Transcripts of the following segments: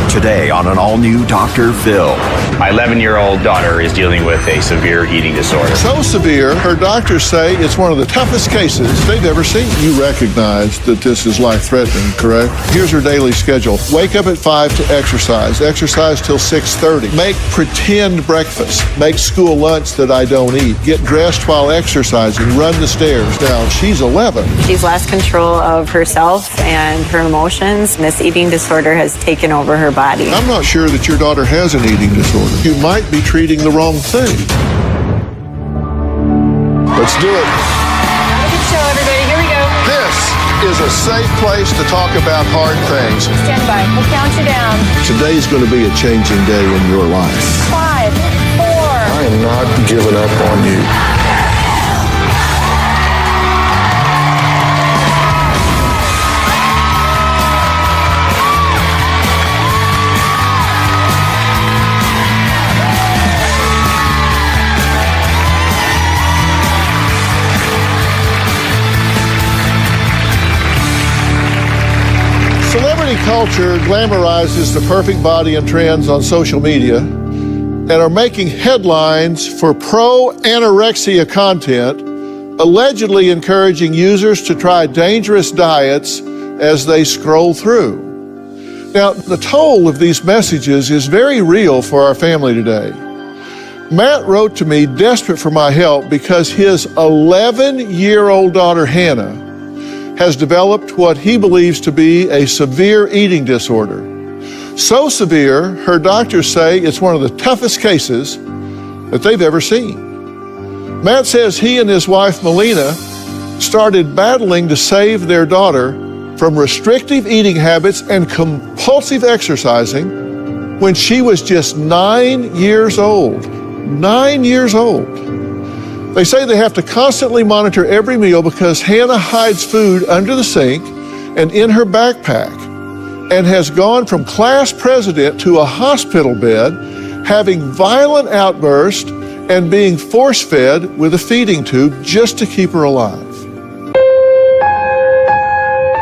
Today on an all-new Dr. Phil. My 11-year-old daughter is dealing with a severe eating disorder. So severe, her doctors say it's one of the toughest cases they've ever seen. You recognize that this is life-threatening, correct? Here's her daily schedule. Wake up at 5 to exercise. Exercise till 6:30. Make pretend breakfast. Make school lunch that I don't eat. Get dressed while exercising. Run the stairs. Now, she's 11. She's lost control of herself and her emotions. This eating disorder has taken over her body. I'm not sure that your daughter has an eating disorder. You might be treating the wrong thing. Let's do it. Have a good show, everybody. Here we go. This is a safe place to talk about hard things. Stand by. We'll count you down. Today's going to be a changing day in your life. 5, 4. I am not giving up on you. Celebrity culture glamorizes the perfect body and trends on social media and are making headlines for pro-anorexia content, allegedly encouraging users to try dangerous diets as they scroll through. Now, the toll of these messages is very real for our family today. Matt wrote to me desperate for my help because his 11-year-old daughter, Hannah, has developed what he believes to be a severe eating disorder. So severe, her doctors say it's one of the toughest cases that they've ever seen. Matt says he and his wife, Melina, started battling to save their daughter from restrictive eating habits and compulsive exercising when she was just 9 years old. 9 years old. They say they have to constantly monitor every meal because Hannah hides food under the sink and in her backpack and has gone from class president to a hospital bed, having violent outbursts and being force-fed with a feeding tube just to keep her alive.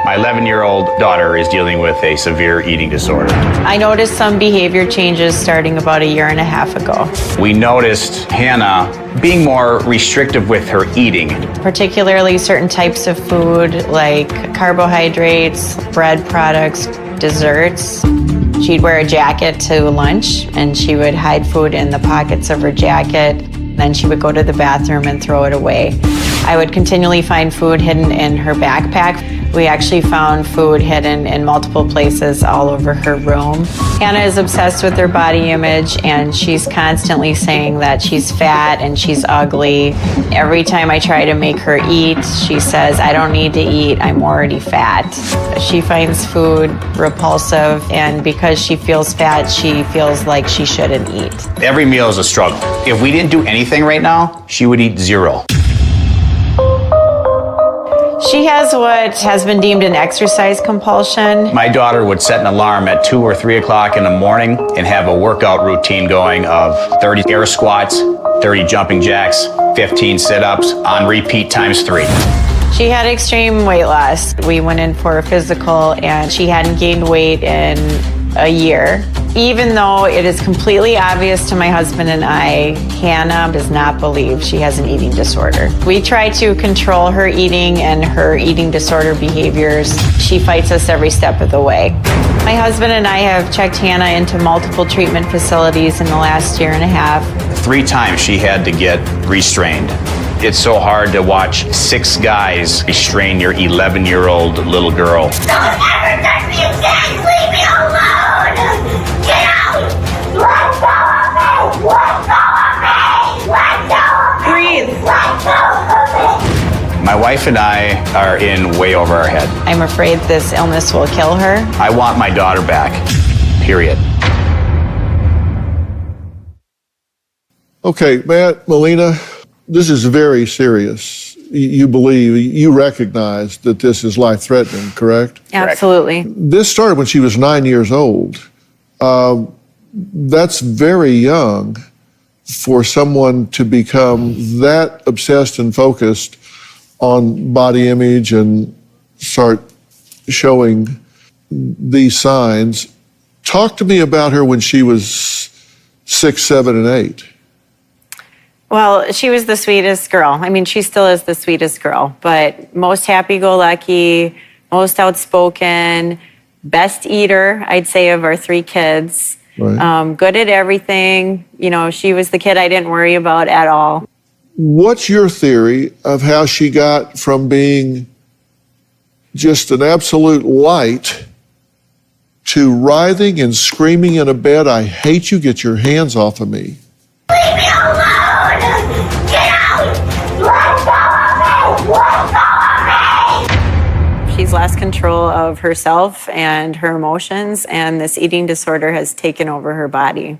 My 11-year-old daughter is dealing with a severe eating disorder. I noticed some behavior changes starting about 1.5 years ago. We noticed Hannah being more restrictive with her eating. Particularly certain types of food like carbohydrates, bread products, desserts. She'd wear a jacket to lunch and she would hide food in the pockets of her jacket. Then she would go to the bathroom and throw it away. I would continually find food hidden in her backpack. We actually found food hidden in multiple places all over her room. Hannah is obsessed with her body image and she's constantly saying that she's fat and she's ugly. Every time I try to make her eat, she says, I don't need to eat, I'm already fat. She finds food repulsive, and because she feels fat, she feels like she shouldn't eat. Every meal is a struggle. If we didn't do anything right now, she would eat 0. She has what has been deemed an exercise compulsion. My daughter would set an alarm at 2 or 3 o'clock in the morning and have a workout routine going of 30 air squats, 30 jumping jacks, 15 sit-ups on repeat times 3. She had extreme weight loss. We went in for a physical and she hadn't gained weight in a year. Even though it is completely obvious to my husband and I, Hannah does not believe she has an eating disorder. We try to control her eating and her eating disorder behaviors. She fights us every step of the way. My husband and I have checked Hannah into multiple treatment facilities in the last 1.5 years. 3 times she had to get restrained. It's so hard to watch 6 guys restrain your 11-year-old little girl. Don't ever touch me again! Leave me alone! Get out! Let go of me! Let go of me! Let go of me! Breathe! Let go of me! My wife and I are in way over our head. I'm afraid this illness will kill her. I want my daughter back, period. Okay, Matt, Melina, this is very serious. You recognize that this is life-threatening, correct? Absolutely. This started when she was 9 years old. That's very young for someone to become that obsessed and focused on body image and start showing these signs Talk to me about her when she was 6, 7, and 8. Well, she was the sweetest girl. I mean, she still is the sweetest girl, but most happy-go-lucky, most outspoken, best eater, I'd say, of our 3 kids. Right. Good at everything. You know, she was the kid I didn't worry about at all. What's your theory of how she got from being just an absolute light to writhing and screaming in a bed, "I hate you, get your hands off of me"? Leave me alone! Get out! Let go of me! Let go of me! She's lost control of herself and her emotions, and this eating disorder has taken over her body.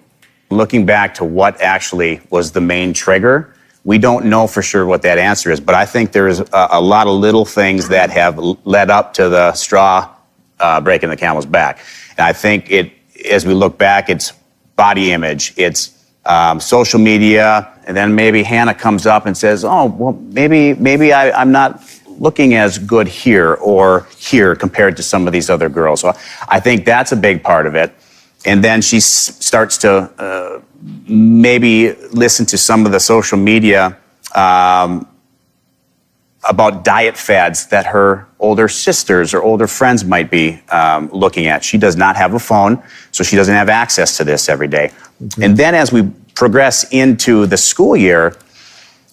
Looking back to what actually was the main trigger, we don't know for sure what that answer is, but I think there's a lot of little things that have led up to the straw breaking the camel's back. And I think as we look back, it's body image, it's social media, and then maybe Hannah comes up and says, "Oh, well, maybe I'm not looking as good here or here compared to some of these other girls." So I think that's a big part of it. And then she starts to maybe listen to some of the social media about diet fads that her older sisters or older friends might be looking at. She does not have a phone, so she doesn't have access to this every day. Mm-hmm. And then as we progress into the school year,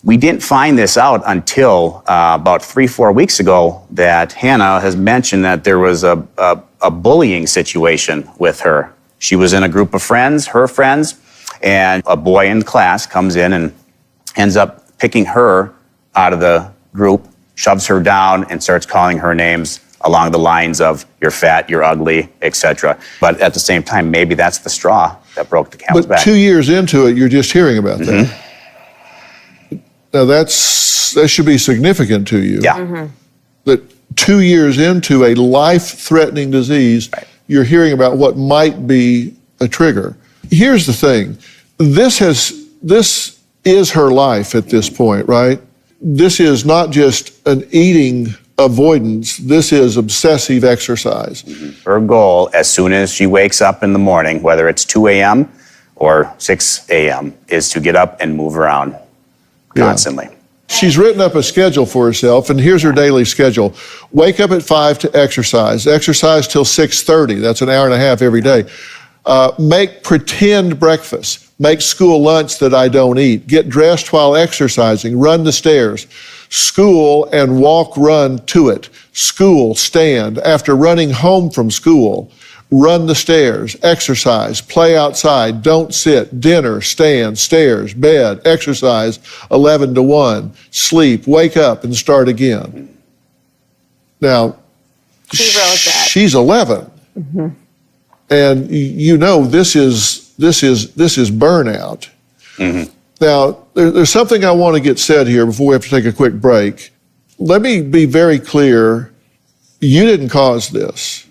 we didn't find this out until about 3-4 weeks ago that Hannah has mentioned that there was a bullying situation with her. She was in a group of friends, her friends, and a boy in class comes in and ends up picking her out of the group, shoves her down, and starts calling her names along the lines of, "You're fat, you're ugly," etc. But at the same time, maybe that's the straw that broke the camel's back. But 2 years into it, you're just hearing about that. Mm-hmm. Now that should be significant to you. Yeah. Mm-hmm. That 2 years into a life-threatening disease, right, you're hearing about what might be a trigger. Here's the thing. This is her life at this point, right? This is not just an eating avoidance. This is obsessive exercise. Mm-hmm. Her goal, as soon as she wakes up in the morning, whether it's 2 a.m. or 6 a.m., is to get up and move around constantly. Yeah. She's written up a schedule for herself, and here's her daily schedule. Wake up at 5 to exercise. Exercise till 6:30. That's an hour and a half every day. Make pretend breakfast. Make school lunch that I don't eat. Get dressed while exercising. Run the stairs. School and walk, run to it. School, stand. After running home from school, run the stairs. Exercise. Play outside. Don't sit. Dinner, stand, stairs, bed, exercise, 11 to 1. Sleep, wake up, and start again. Now, She wrote that. she's 11. Mm-hmm. And you know this is burnout. Mm-hmm. Now, there's something I want to get said here before we have to take a quick break. Let me be very clear. You didn't cause this.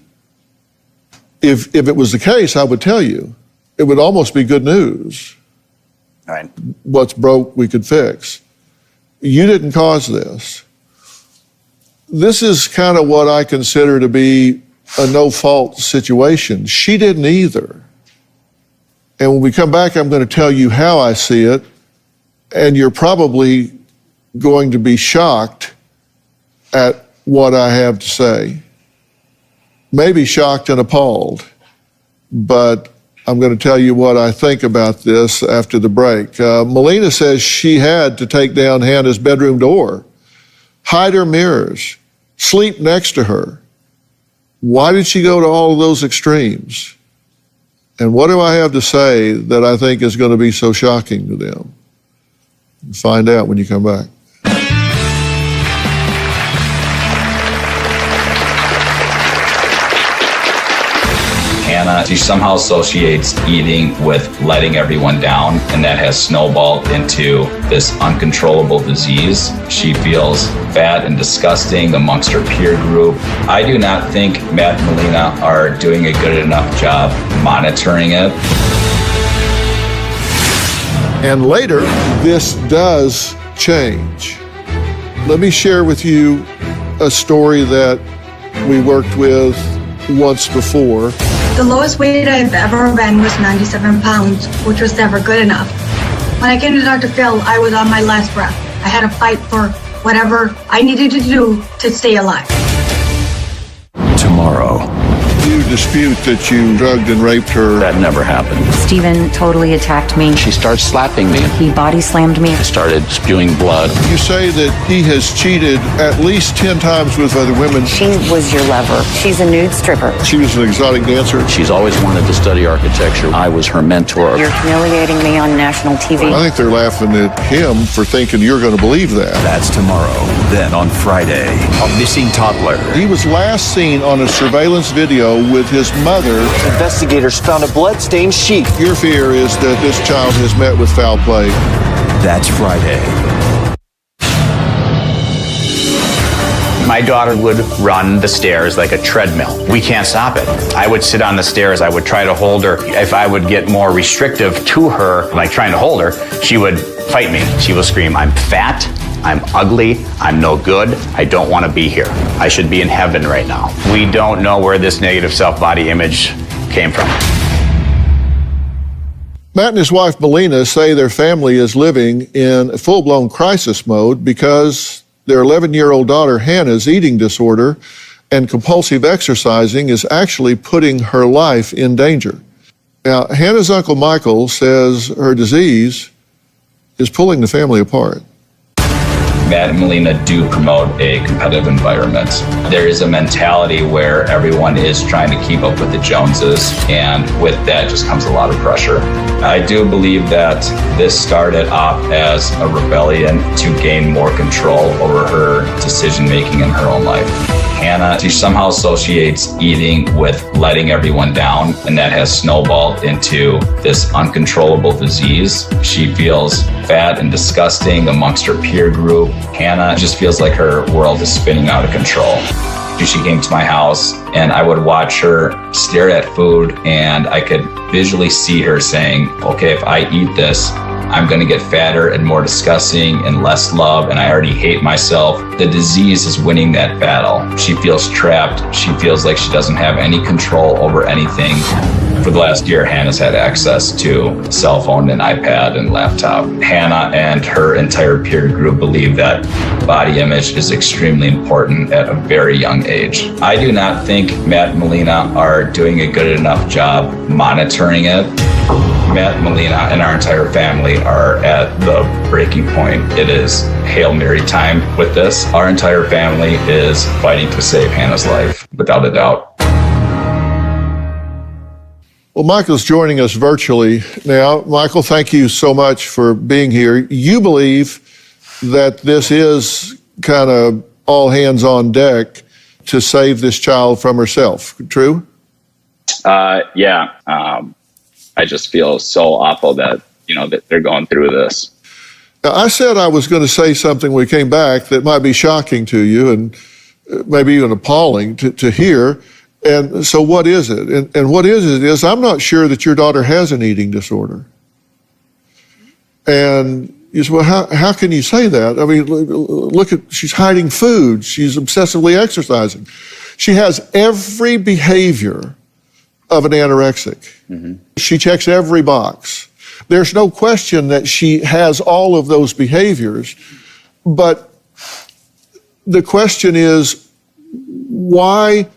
If it was the case, I would tell you. It would almost be good news. All right. What's broke, we could fix. You didn't cause this. This is kind of what I consider to be a no-fault situation. She didn't either. And when we come back, I'm going to tell you how I see it, and you're probably going to be shocked at what I have to say. Maybe shocked and appalled, but I'm going to tell you what I think about this after the break. Melina says she had to take down Hannah's bedroom door, hide her mirrors, sleep next to her. Why did she go to all of those extremes? And what do I have to say that I think is going to be so shocking to them? Find out when you come back. Hannah, she somehow associates eating with letting everyone down, and that has snowballed into this uncontrollable disease. She feels fat and disgusting amongst her peer group. I do not think Matt and Melina are doing a good enough job monitoring it. And later, this does change. Let me share with you a story that we worked with once before. The lowest weight I've ever been was 97 pounds, which was never good enough. When I came to Dr. Phil, I was on my last breath. I had to fight for whatever I needed to do to stay alive. Tomorrow. You dispute that you drugged and raped her. That never happened. Steven totally attacked me. She started slapping me. He body slammed me. I started spewing blood. You say that he has cheated at least 10 times with other women. She was your lover. She's a nude stripper. She was an exotic dancer. She's always wanted to study architecture. I was her mentor. You're humiliating me on national TV. I think they're laughing at him for thinking you're going to believe that. That's tomorrow. Then on Friday, a missing toddler. He was last seen on a surveillance video with his mother. Investigators found a blood-stained sheet. Your fear is that this child has met with foul play. That's Friday. My daughter would run the stairs like a treadmill. We can't stop it. I would sit on the stairs. I would try to hold her. If I would get more restrictive to her, like trying to hold her, she would fight me. She will scream, "I'm fat. I'm ugly, I'm no good, I don't want to be here. I should be in heaven right now." We don't know where this negative self-body image came from. Matt and his wife Melina say their family is living in full-blown crisis mode because their 11-year-old daughter Hannah's eating disorder and compulsive exercising is actually putting her life in danger. Now, Hannah's Uncle Michael says her disease is pulling the family apart. Matt and Melina do promote a competitive environment. There is a mentality where everyone is trying to keep up with the Joneses, and with that just comes a lot of pressure. I do believe that this started off as a rebellion to gain more control over her decision-making in her own life. Hannah, she somehow associates eating with letting everyone down, and that has snowballed into this uncontrollable disease. She feels fat and disgusting amongst her peer group. Hannah just feels like her world is spinning out of control. She came to my house and I would watch her stare at food, and I could visually see her saying, okay, if I eat this, I'm going to get fatter and more disgusting and less love, and I already hate myself. The disease is winning that battle. She feels trapped. She feels like she doesn't have any control over anything. For the last year, Hannah's had access to cell phone and iPad and laptop. Hannah and her entire peer group believe that body image is extremely important at a very young age. I do not think Matt and Melina are doing a good enough job monitoring it. Matt, Melina, and our entire family are at the breaking point. It is Hail Mary time with this. Our entire family is fighting to save Hannah's life, without a doubt. Well, Michael's joining us virtually now. Michael, thank you so much for being here. You believe that this is kind of all hands on deck to save this child from herself, true? Yeah. I just feel so awful that, that they're going through this. Now, I said I was going to say something when we came back that might be shocking to you and maybe even appalling to hear. And so what is it? And what is it is I'm not sure that your daughter has an eating disorder. And you say, well, how can you say that? I mean, look she's hiding food. She's obsessively exercising. She has every behavior of an anorexic. Mm-hmm. She checks every box. There's no question that she has all of those behaviors, but the question is, why,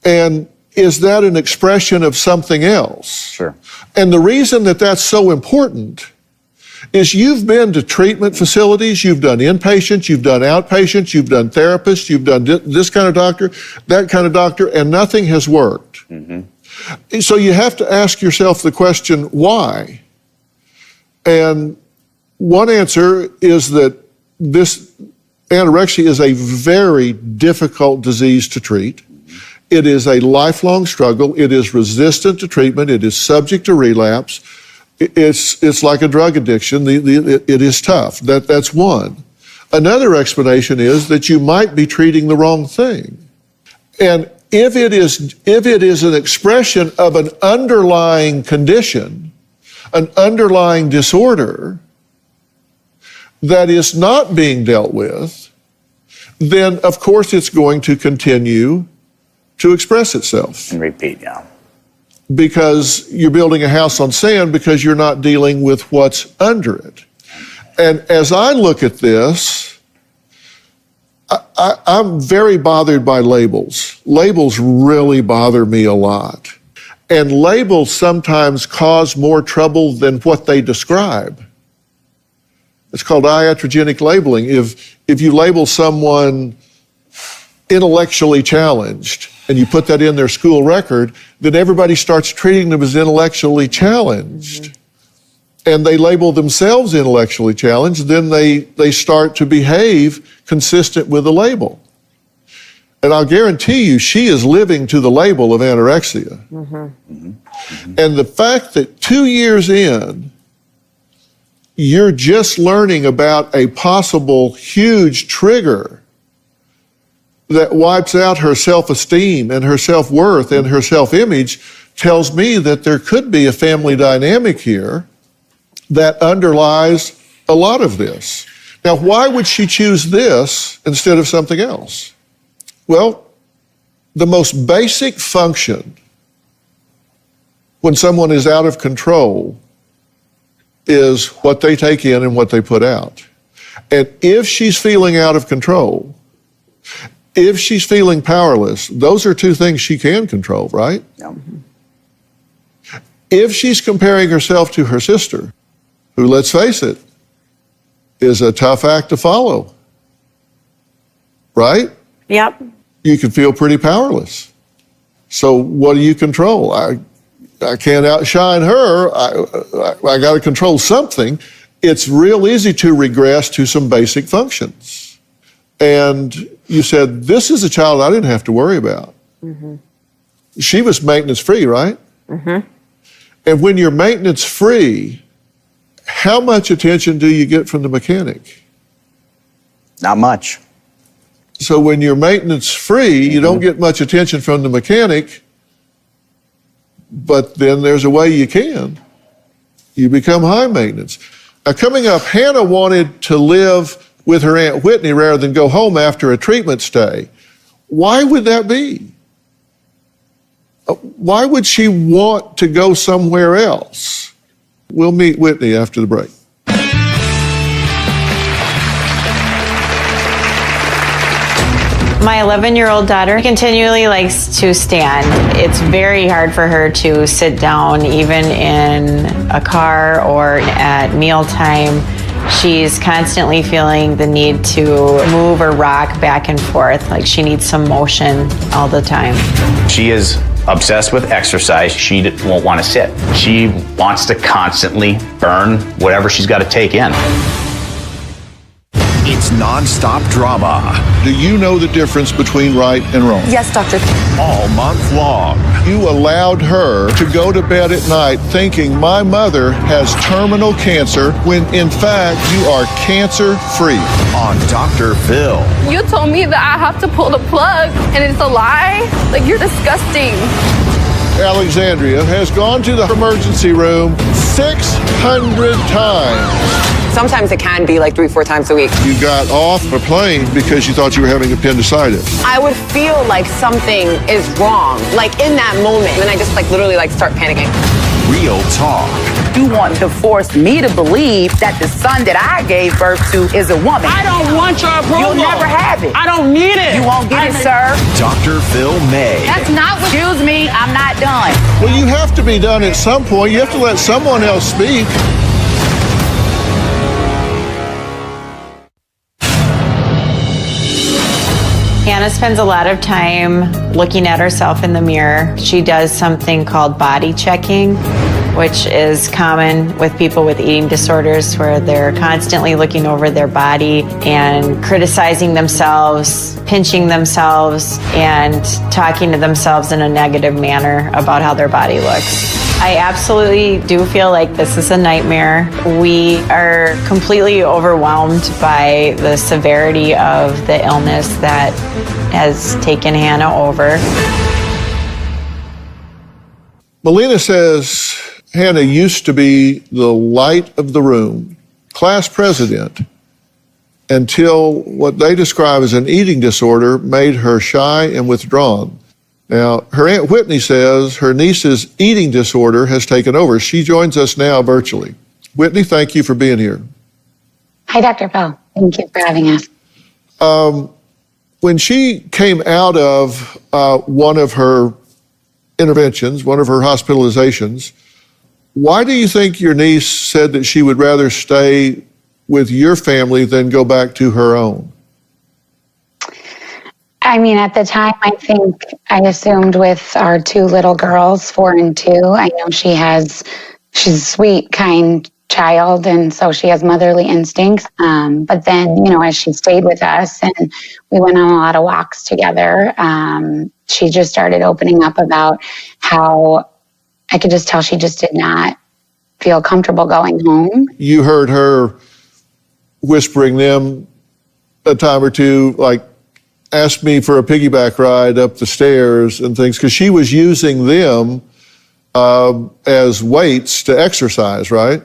and is that an expression of something else? Sure. And the reason that that's so important is you've been to treatment facilities, you've done inpatients, you've done outpatients, you've done therapists, you've done this kind of doctor, that kind of doctor, and nothing has worked. Mm-hmm. So you have to ask yourself the question, why? And one answer is that this anorexia is a very difficult disease to treat. It is a lifelong struggle. It is resistant to treatment. It is subject to relapse. It's like a drug addiction. It is tough. That's one. Another explanation is that you might be treating the wrong thing. And if it is an expression of an underlying condition, an underlying disorder that is not being dealt with, then of course it's going to continue to express itself. And repeat, yeah. because you're building a house on sand because you're not dealing with what's under it. And as I look at this, I'm very bothered by labels. Labels really bother me a lot. And labels sometimes cause more trouble than what they describe. It's called iatrogenic labeling. If you label someone intellectually challenged and you put that in their school record, then everybody starts treating them as intellectually challenged. And they label themselves intellectually challenged, then they start to behave consistent with the label. And I'll guarantee you, she is living to the label of anorexia. And the fact that 2 years in, you're just learning about a possible huge trigger that wipes out her self-esteem and her self-worth and her self-image tells me that there could be a family dynamic here that underlies a lot of this. Now, why would she choose this instead of something else? Well, the most basic function when someone is out of control is what they take in and what they put out. And if she's feeling out of control, if she's feeling powerless, those are two things she can control, right? Yeah. If she's comparing herself to her sister, who, let's face it, is a tough act to follow, right? Yep. You can feel pretty powerless. So what do you control? I can't outshine her. I got to control something. It's real easy to regress to some basic functions. And you said, this is a child I didn't have to worry about. She was maintenance free, right? And when you're maintenance free, how much attention do you get from the mechanic? Not much. So when you're maintenance free, you don't get much attention from the mechanic, but then there's a way you can. You become high maintenance. Now, coming up, Hannah wanted to live with her Aunt Whitney rather than go home after a treatment stay. Why would that be? Why would she want to go somewhere else? We'll meet Whitney after the break. My 11-year-old daughter continually likes to stand. It's very hard for her to sit down, even in a car or at mealtime. She's constantly feeling the need to move or rock back and forth, like she needs some motion all the time. She is obsessed with exercise. She won't want to sit. She wants to constantly burn whatever she's got to take in. It's non-stop drama. Do you know the difference between right and wrong? Yes, doctor. All month long. You allowed her to go to bed at night thinking my mother has terminal cancer when in fact you are cancer-free. On Dr. Phil. You told me that I have to pull the plug and it's a lie? Like, you're disgusting. Alexandria has gone to the emergency room 600 times. Sometimes it can be like 3-4 times a week. You got off a plane because you thought you were having appendicitis. I would feel like something is wrong, like in that moment. And then I just literally start panicking. Real talk. You want to force me to believe that the son that I gave birth to is a woman. I don't want your approval. You'll never have it. I don't need it. You won't get it, sir. Dr. Phil May. That's not what... Excuse me, I'm not done. Well, you have to be done at some point. You have to let someone else speak. Hannah spends a lot of time looking at herself in the mirror. She does something called body checking, which is common with people with eating disorders, where they're constantly looking over their body and criticizing themselves, pinching themselves, and talking to themselves in a negative manner about how their body looks. I absolutely do feel like this is a nightmare. We are completely overwhelmed by the severity of the illness that has taken Hannah over. Melina says Hannah used to be the light of the room, class president, until what they describe as an eating disorder made her shy and withdrawn. Now, her Aunt Whitney says her niece's eating disorder has taken over. She joins us now virtually. Whitney, thank you for being here. Hi, Dr. Bell. Thank you for having us. When she came out of one of her interventions, one of her hospitalizations, why do you think your niece said that she would rather stay with your family than go back to her own? I mean, at the time, I think I assumed with our two little girls, 4 and 2, I know she's a sweet, kind child, and so she has motherly instincts. But then, as she stayed with us and we went on a lot of walks together, she just started opening up about how I could just tell she just did not feel comfortable going home. You heard her whispering them a time or two, like, ask me for a piggyback ride up the stairs and things, because she was using them as weights to exercise, right?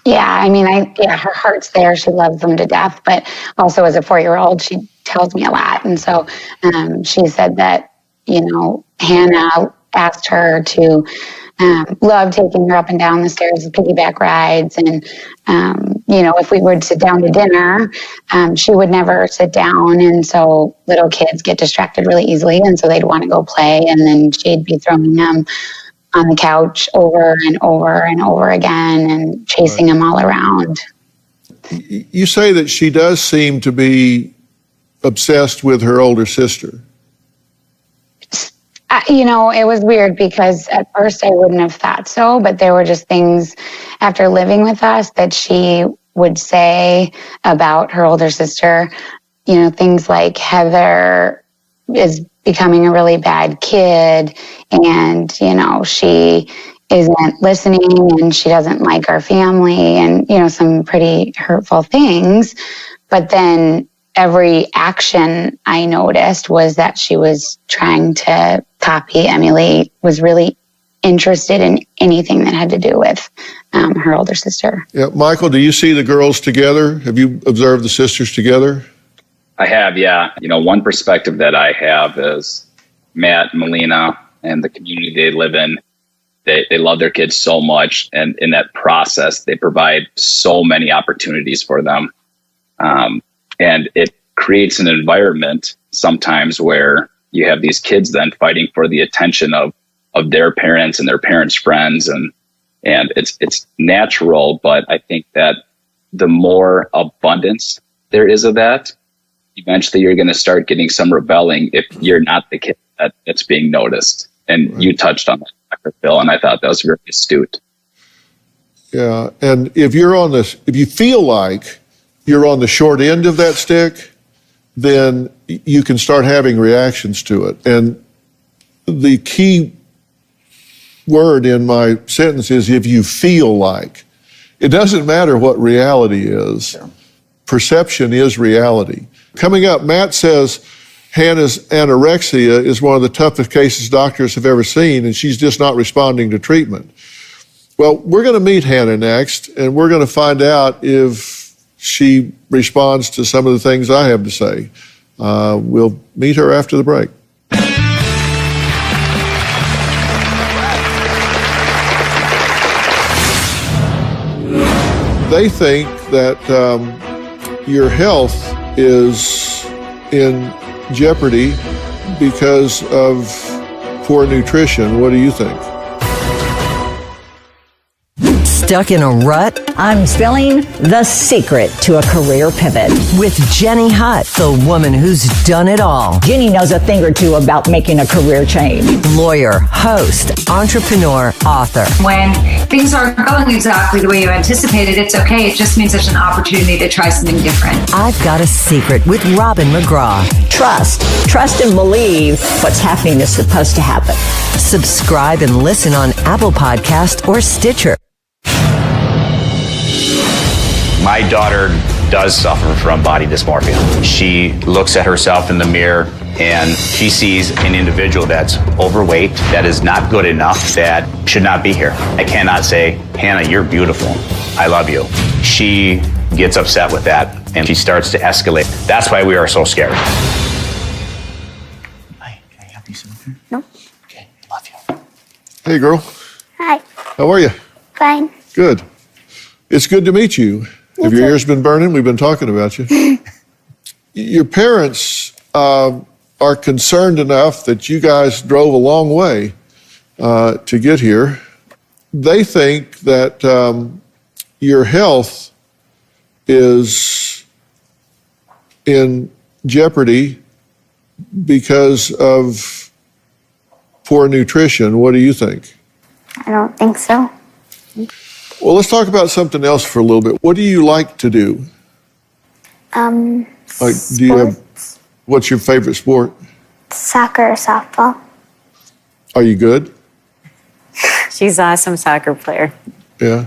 Yeah, I mean, her heart's there. She loves them to death. But also as a 4-year-old, she tells me a lot. And so she said that, Hannah asked her to love taking her up and down the stairs with piggyback rides. And, if we would sit down to dinner, she would never sit down. And so little kids get distracted really easily. And so they'd want to go play. And then she'd be throwing them on the couch over and over and over again and chasing them all around. You say that she does seem to be obsessed with her older sister. It was weird because at first I wouldn't have thought so, but there were just things after living with us that she would say about her older sister, things like Heather is becoming a really bad kid and, she isn't listening and she doesn't like our family and, some pretty hurtful things. But then every action I noticed was that she was trying to copy, emulate, was really interested in anything that had to do with her older sister. Yeah, Michael, do you see the girls together? Have you observed the sisters together? I have, yeah. One perspective that I have is Matt, Melina, and the community they live in. They love their kids so much, and in that process, they provide so many opportunities for them. And it creates an environment sometimes where you have these kids then fighting for the attention of their parents and their parents' friends. And it's natural, but I think that the more abundance there is of that, eventually you're going to start getting some rebelling if you're not the kid that's being noticed. And right. You touched on that, Dr. Phil, and I thought that was very astute. Yeah, and if you feel like you're on the short end of that stick, then you can start having reactions to it. And the key word in my sentence is if you feel like. It doesn't matter what reality is. Yeah. Perception is reality. Coming up, Matt says Hannah's anorexia is one of the toughest cases doctors have ever seen, and she's just not responding to treatment. Well, we're going to meet Hannah next, and we're going to find out if she responds to some of the things I have to say. We'll meet her after the break. They think that your health is in jeopardy because of poor nutrition. What do you think? Stuck in a rut? I'm spilling the secret to a career pivot. With Jenny Hutt, the woman who's done it all. Jenny knows a thing or two about making a career change. Lawyer, host, entrepreneur, author. When things aren't going exactly the way you anticipated, it's okay. It just means there's an opportunity to try something different. I've Got a Secret with Robin McGraw. Trust and believe what's happening is supposed to happen. Subscribe and listen on Apple Podcast or Stitcher. My daughter does suffer from body dysmorphia. She looks at herself in the mirror and she sees an individual that's overweight, that is not good enough, that should not be here. I cannot say, Hannah, you're beautiful. I love you. She gets upset with that and she starts to escalate. That's why we are so scared. Hi, can I help you, sir? No. Hey, girl. Hi. How are you? Fine. Good. It's good to meet you. Have your ears been burning? We've been talking about you. Your parents are concerned enough that you guys drove a long way to get here. They think that your health is in jeopardy because of poor nutrition. What do you think? I don't think so. Well, let's talk about something else for a little bit. What do you like to do? Like, do you have, what's your favorite sport? Soccer or softball. Are you good? She's an awesome soccer player. Yeah.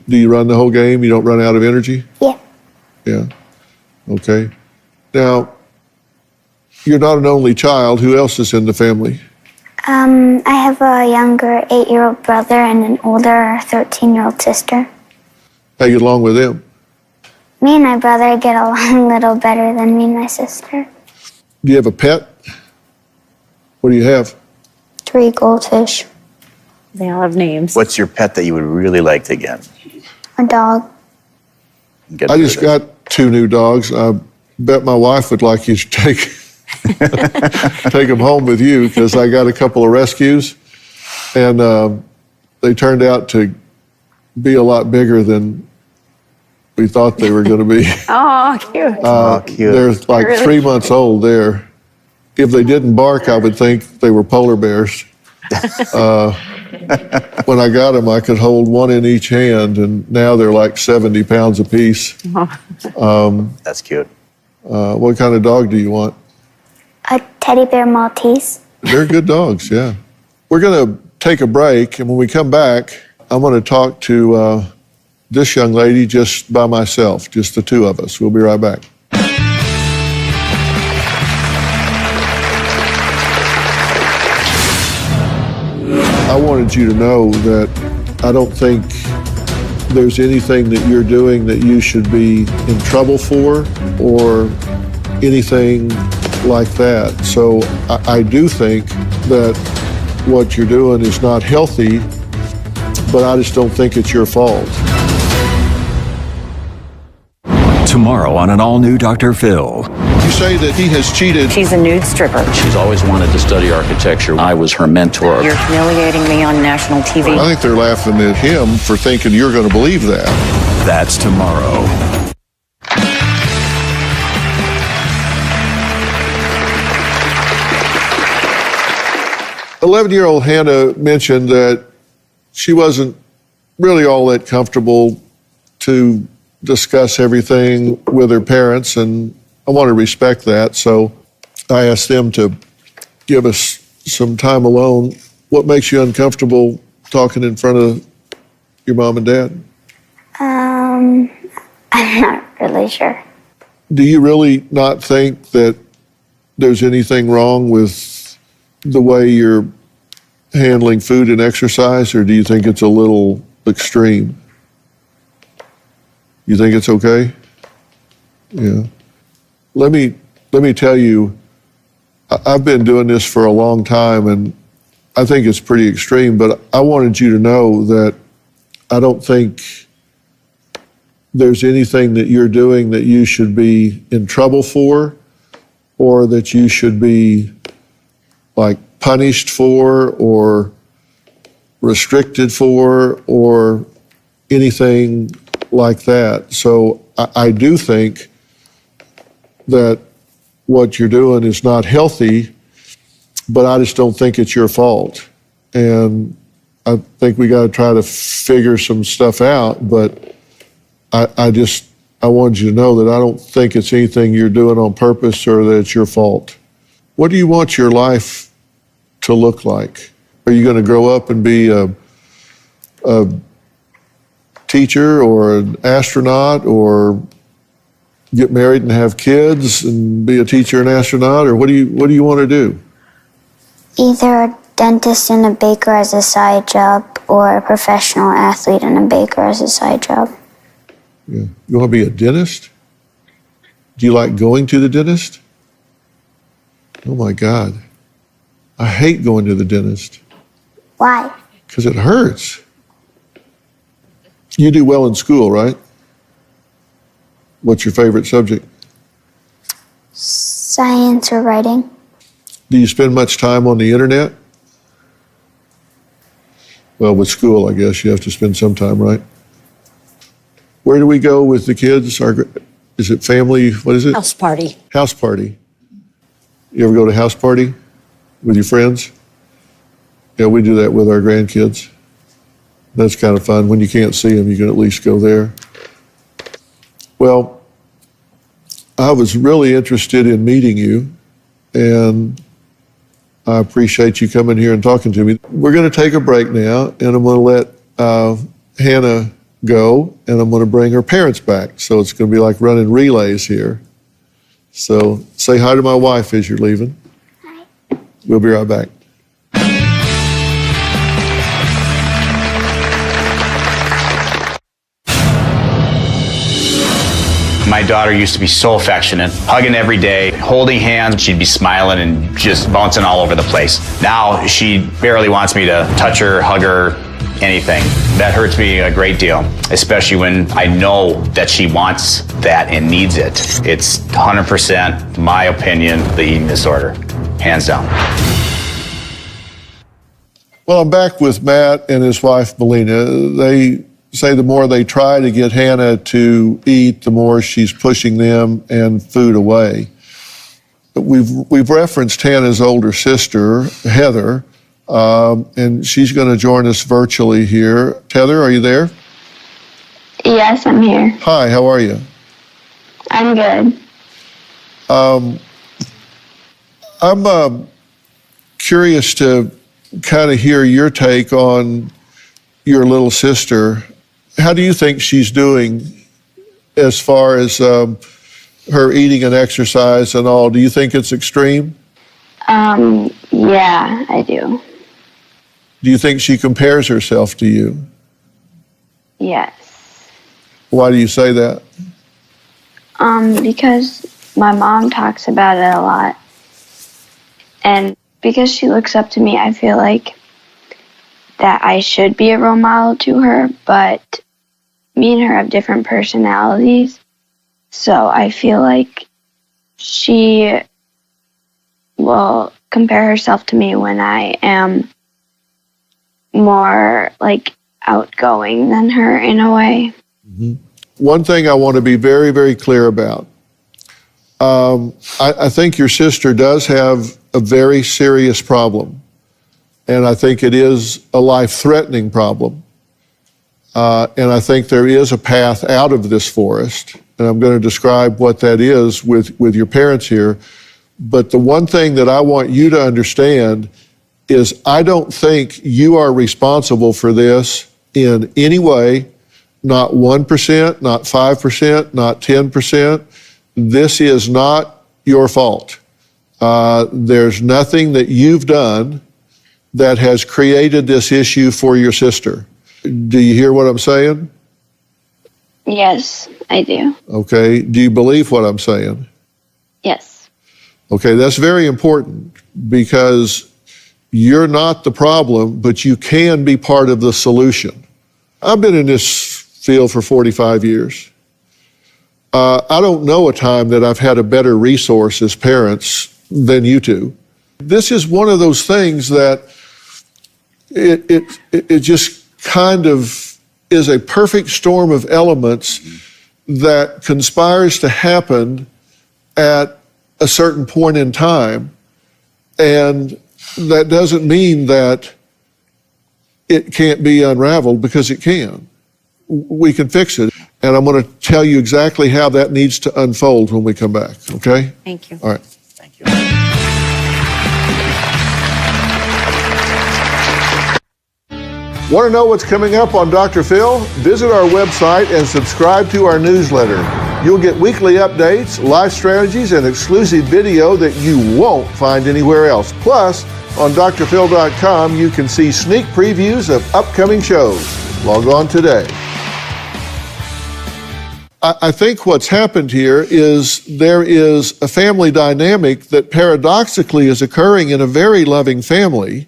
Do you run the whole game? You don't run out of energy? Yeah. Yeah. Okay. Now, you're not an only child. Who else is in the family? I have a younger 8-year-old brother and an older 13-year-old sister. How you get along with them? Me and my brother get along a little better than me and my sister. Do you have a pet? What do you have? 3 goldfish. They all have names. What's your pet that you would really like to get? A dog. I just got 2 new dogs. I bet my wife would like you to take them home with you, because I got a couple of rescues, and they turned out to be a lot bigger than we thought they were going to be. Oh, cute. Cute. They're like Really? 3 months old there. If they didn't bark, I would think they were polar bears. When I got them, I could hold one in each hand, and now they're like 70 pounds apiece. That's cute. What kind of dog do you want? A teddy bear Maltese. They're good dogs, yeah. We're going to take a break, and when we come back, I'm going to talk to this young lady just by myself, just the 2 of us. We'll be right back. I wanted you to know that I don't think there's anything that you're doing that you should be in trouble for or anything like that. So I do think that what you're doing is not healthy, but I just don't think it's your fault. Tomorrow on an all-new Dr. Phil. You say that he has cheated. She's a nude stripper. She's always wanted to study architecture. I was her mentor. You're humiliating me on national TV. I think they're laughing at him for thinking you're going to believe that. That's tomorrow. 11-year-old Hannah mentioned that she wasn't really all that comfortable to discuss everything with her parents, and I want to respect that. So I asked them to give us some time alone. What makes you uncomfortable talking in front of your mom and dad? I'm not really sure. Do you really not think that there's anything wrong with the way you're handling food and exercise, or do you think it's a little extreme? You think it's okay? Yeah. Let me tell you, I've been doing this for a long time, and I think it's pretty extreme, but I wanted you to know that I don't think there's anything that you're doing that you should be in trouble for, or that you should be like punished for or restricted for or anything like that. So I do think that what you're doing is not healthy, but I just don't think it's your fault. And I think we got to try to figure some stuff out, but I wanted you to know that I don't think it's anything you're doing on purpose or that it's your fault. What do you want your life to look like? Are you going to grow up and be a teacher or an astronaut, or get married and have kids and be a teacher and astronaut, or what do you want to do? Either a dentist and a baker as a side job, or a professional athlete and a baker as a side job. Yeah. You want to be a dentist? Do you like going to the dentist? Oh my God. I hate going to the dentist. Why? Because it hurts. You do well in school, right? What's your favorite subject? Science or writing. Do you spend much time on the internet? Well, with school, I guess you have to spend some time, right? Where do we go with the kids? Is it family? What is it? House party. House party. You ever go to house party with your friends? Yeah, we do that with our grandkids. That's kind of fun. When you can't see them, you can at least go there. Well, I was really interested in meeting you, and I appreciate you coming here and talking to me. We're going to take a break now, and I'm going to let Hannah go, and I'm going to bring her parents back. So it's going to be like running relays here. So say hi to my wife as you're leaving. Hi. We'll be right back. My daughter used to be so affectionate, hugging every day, holding hands. She'd be smiling and just bouncing all over the place. Now she barely wants me to touch her, hug her, anything. That hurts me a great deal, especially when I know that she wants that and needs it. It's 100%, my opinion, the eating disorder, hands down. Well, I'm back with Matt and his wife, Melina. They say the more they try to get Hannah to eat, the more she's pushing them and food away. But we've referenced Hannah's older sister, Heather, and she's going to join us virtually here. Heather, are you there? Yes, I'm here. Hi, how are you? I'm good. I'm curious to kind of hear your take on your little sister. How do you think she's doing as far as her eating and exercise and all? Do you think it's extreme? Yeah, I do. Do you think she compares herself to you? Yes. Why do you say that? Because my mom talks about it a lot. And because she looks up to me, I feel like that I should be a role model to her, but me and her have different personalities. So I feel like she will compare herself to me when I am more like outgoing than her in a way. Mm-hmm. One thing I want to be very, very clear about. I think your sister does have a very serious problem. And I think it is a life-threatening problem. And I think there is a path out of this forest. And I'm going to describe what that is with your parents here. But the one thing that I want you to understand is I don't think you are responsible for this in any way. Not 1%, not 5%, not 10%. This is not your fault. There's nothing that you've done that has created this issue for your sister. Do you hear what I'm saying? Yes, I do. Okay. Do you believe what I'm saying? Yes. Okay, that's very important because you're not the problem, but you can be part of the solution. I've been in this field for 45 years. I don't know a time that I've had a better resource as parents than you two. This is one of those things that it just kind of is a perfect storm of elements that conspires to happen at a certain point in time. And that doesn't mean that it can't be unraveled, because it can. We can fix it. And I'm going to tell you exactly how that needs to unfold when we come back, okay? Thank you. All right. Thank you. Want to know what's coming up on Dr. Phil? Visit our website and subscribe to our newsletter. You'll get weekly updates, life strategies, and exclusive video that you won't find anywhere else. Plus, on drphil.com, you can see sneak previews of upcoming shows. Log on today. I think what's happened here is there is a family dynamic that paradoxically is occurring in a very loving family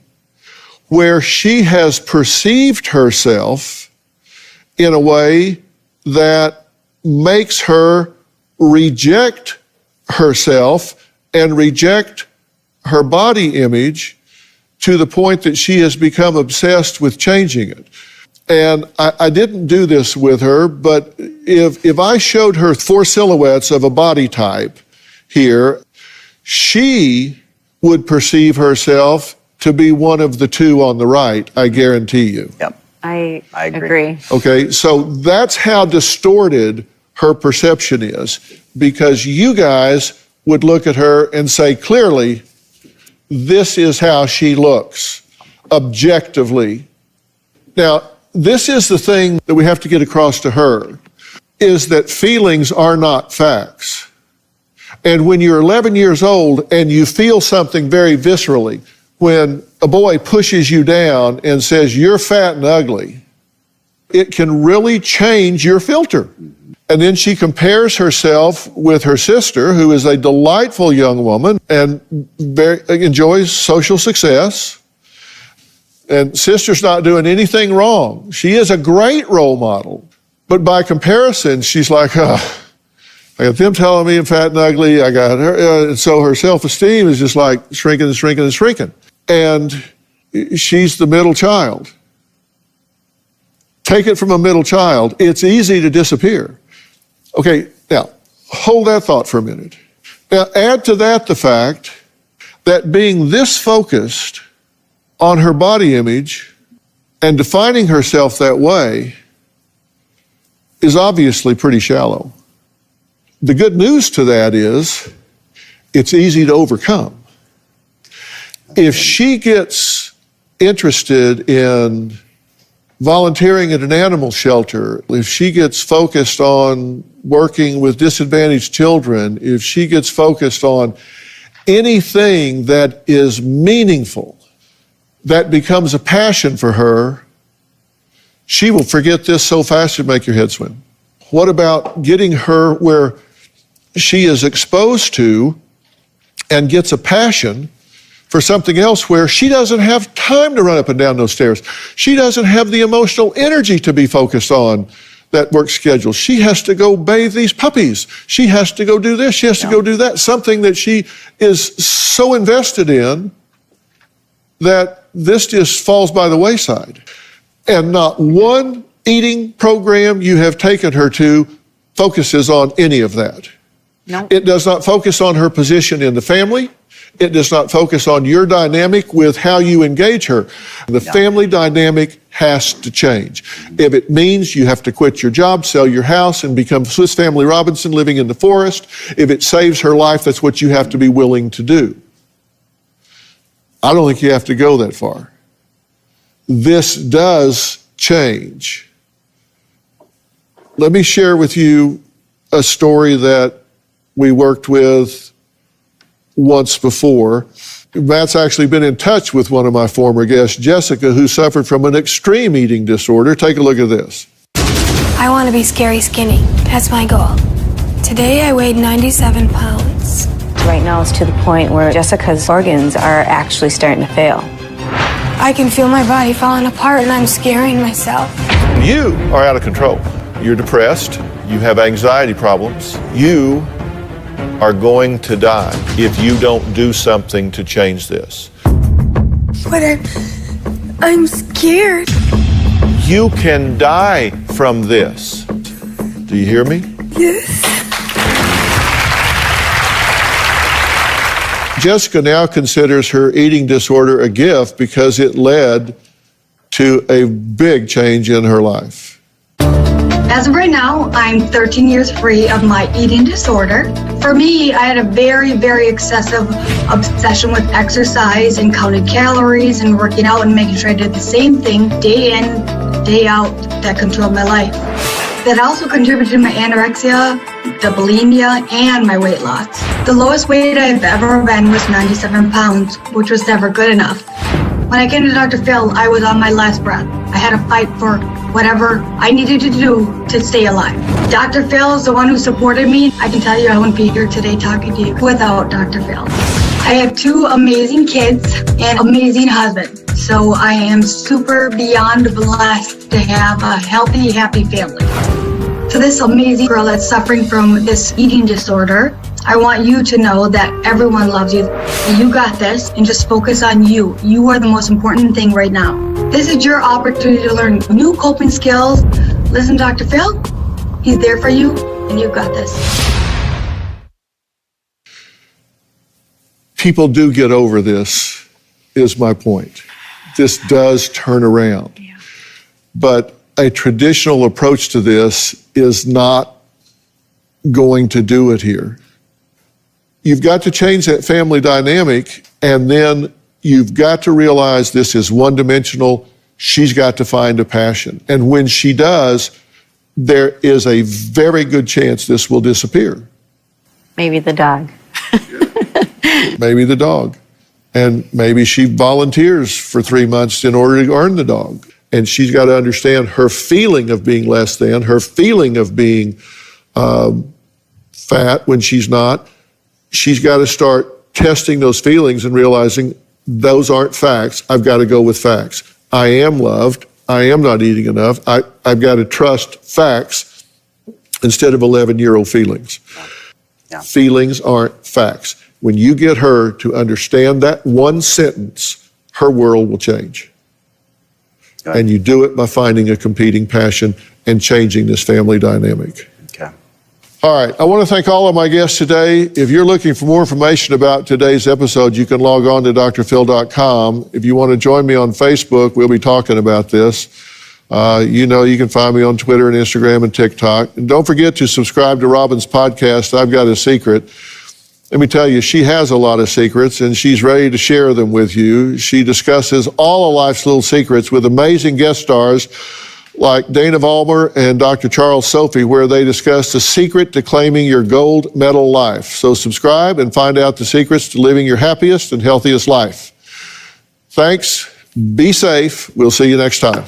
where she has perceived herself in a way that makes her reject herself and reject her body image to the point that she has become obsessed with changing it. And I didn't do this with her, but if I showed her 4 silhouettes of a body type here, she would perceive herself to be one of the 2 on the right, I guarantee you. Yep. I agree. Okay, so that's how distorted her perception is, because you guys would look at her and say, clearly, this is how she looks, objectively. Now, this is the thing that we have to get across to her, is that feelings are not facts. And when you're 11 years old and you feel something very viscerally, when a boy pushes you down and says, you're fat and ugly, it can really change your filter. And then she compares herself with her sister, who is a delightful young woman and enjoys social success. And sister's not doing anything wrong. She is a great role model. But by comparison, she's like, I got them telling me I'm fat and ugly. I got her. And so her self-esteem is just like shrinking and shrinking and shrinking. And she's the middle child. Take it from a middle child. It's easy to disappear. Okay, now, hold that thought for a minute. Now, add to that the fact that being this focused on her body image and defining herself that way is obviously pretty shallow. The good news to that is it's easy to overcome. If she gets interested in volunteering at an animal shelter, if she gets focused on working with disadvantaged children, if she gets focused on anything that is meaningful, that becomes a passion for her, she will forget this so fast it'll make your head swim. What about getting her where she is exposed to and gets a passion for something else where she doesn't have time to run up and down those stairs. She doesn't have the emotional energy to be focused on that work schedule. She has to go bathe these puppies. She has to go do this. She has to go do that. Something that she is so invested in that this just falls by the wayside. And not one eating program you have taken her to focuses on any of that. No. It does not focus on her position in the family. It does not focus on your dynamic with how you engage her. The family dynamic has to change. If it means you have to quit your job, sell your house, and become Swiss Family Robinson living in the forest, if it saves her life, that's what you have to be willing to do. I don't think you have to go that far. This does change. Let me share with you a story that we worked with once before. Matt's actually been in touch with one of my former guests, Jessica, who suffered from an extreme eating disorder. Take a look at this. I want to be scary skinny. That's my goal. Today I weighed 97 pounds. Right now it's to the point where Jessica's organs are actually starting to fail. I can feel my body falling apart and I'm scaring myself. You are out of control. You're depressed. You have anxiety problems. You are going to die if you don't do something to change this. But I'm scared. You can die from this. Do you hear me? Yes. Jessica now considers her eating disorder a gift because it led to a big change in her life. As of right now, I'm 13 years free of my eating disorder. For me, I had a very, very excessive obsession with exercise and counting calories and working out and making sure I did the same thing day in, day out that controlled my life. That also contributed to my anorexia, the bulimia, and my weight loss. The lowest weight I've ever been was 97 pounds, which was never good enough. When I came to Dr. Phil, I was on my last breath. I had to fight for whatever I needed to do to stay alive. Dr. Phil is the one who supported me. I can tell you I wouldn't be here today talking to you without Dr. Phil. I have 2 amazing kids and amazing husband. So I am super beyond blessed to have a healthy, happy family. To this amazing girl that's suffering from this eating disorder, I want you to know that everyone loves you. You got this, and just focus on you. You are the most important thing right now. This is your opportunity to learn new coping skills. Listen, Dr. Phil, he's there for you, and you've got this. People do get over this, is my point. This does turn around. Yeah. But a traditional approach to this is not going to do it here. You've got to change that family dynamic, and then you've got to realize this is one-dimensional. She's got to find a passion. And when she does, there is a very good chance this will disappear. Maybe the dog. Maybe the dog. And maybe she volunteers for 3 months in order to earn the dog. And she's got to understand her feeling of being less than, her feeling of being fat when she's not. She's got to start testing those feelings and realizing those aren't facts. I've got to go with facts. I am loved. I am not eating enough. I've got to trust facts instead of 11-year-old feelings. Yeah. Feelings aren't facts. When you get her to understand that one sentence, her world will change. Right. And you do it by finding a competing passion and changing this family dynamic. Okay. All right, I want to thank all of my guests today. If you're looking for more information about today's episode, you can log on to drphil.com. If you want to join me on Facebook, we'll be talking about this. You can find me on Twitter and Instagram and TikTok. And don't forget to subscribe to Robin's podcast, I've Got a Secret. Let me tell you, she has a lot of secrets, and she's ready to share them with you. She discusses all of life's little secrets with amazing guest stars like Dana Vollmer and Dr. Charles Sophie, where they discuss the secret to claiming your gold medal life. So subscribe and find out the secrets to living your happiest and healthiest life. Thanks. Be safe. We'll see you next time.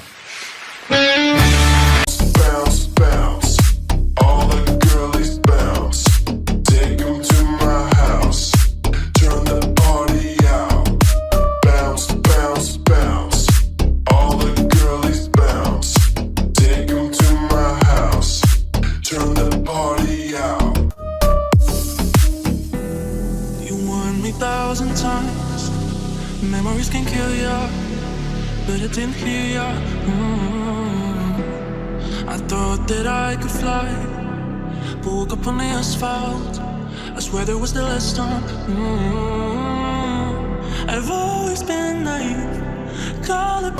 Memories can kill ya, but I didn't hear ya. I thought that I could fly, but woke up on the asphalt. I swear there was the last stop. I've always been naive, call it